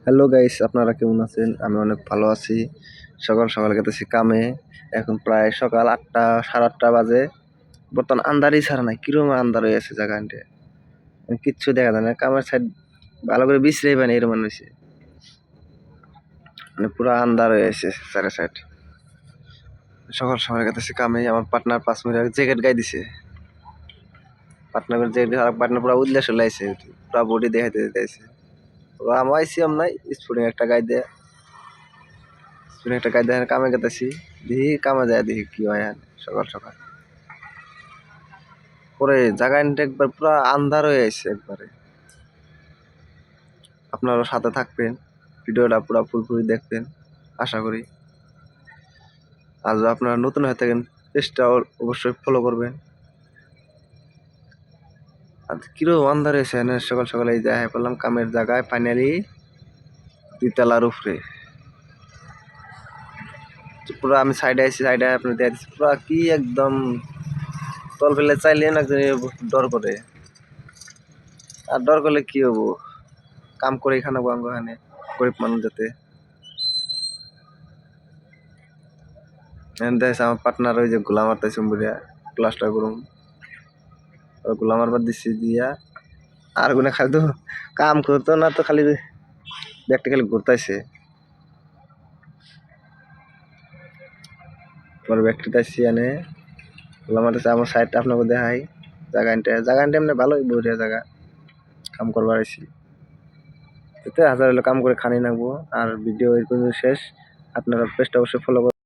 Hello guys, আপনারা কেমন আছেন? আমি অনেক ভালো আছি। সকাল সকাল গেতেছি কামে। এখন প্রায় সকাল ৮টা, সাড়ে ৮টা বাজে। বর্তমান আন্ধারই ছাড়া নাই, কিরম আন্ধার হয়ে আছে জায়গাটা। কিচ্ছু দেখা যায় না। কামের সাইড ভালো করে বিশ্রাই পাই না, এরকম হয়েছে। মানে পুরো আন্ধার হয়ে আছে চারি সাইড। সকাল সকাল গেতেছি কামে। আমার পার্টনার 5 মিনিট আগে জ্যাকেট গায়ে দিছে। পার্টনার জ্যাকেট আর পার্টনার পুরো উল্লাস চলে আইছে, পুরো বডি দেখাইতে দিতেছে। আমি আইসি নাই স্পুরিং একটা গায়ে দেয়া, একটা কাজ দেখেন কামে গেতেছি, দেখি কামে যায়, দেখি কি হয়। সকাল সকাল পরে জায়গাটা একবার পুরো আন্ধার হয়ে আছে একবারে। আপনারা সাথে থাকবেন, ভিডিওটা পুরো ফুলফুলি দেখবেন আশা করি। আর যদি আপনারা নতুন হয়ে থাকেন, পেজটা অবশ্যই ফলো করবেন। আর কিরকম আন্ধার হয়েছে সকাল সকাল, এই দেখা পেলাম কামের জায়গায় ফাইনালি 2 তলার উপরে। পুরো আমি সাইডে আছি, সাইডে আপনার দেখা দিচ্ছি পুরো কি একদম তল ফেলে চাইলে না, ডর করে। আর ডর করলে কি হবো, কাম করে খানাবো আঙ্গহানে, গরিব মানুষ যাতে। দেখছে আমার পার্টনার ওই যে গোলা মারতেছে বুড়িয়া, প্লাস্টার করুম গোলা মারবার দিচ্ছি দিয়া। আর গুনে খালি তো কাম করতো না, তো খালি ব্যাগটা খালি ঘুরতাইছে। আমার ব্যাগটা তাইছি এনে গোলা মারতেছে। আমার সাইডটা আপনাকে দেখাই, জায়গাটা এমনি ভালোই বড়িয়া জায়গা, কাম করবার আইছি। এতে হাজার হলে কাম করে খানি নাকবো। আর ভিডিও এর পর্যন্ত শেষ। আপনারা পেজটা অবশ্যই ফলো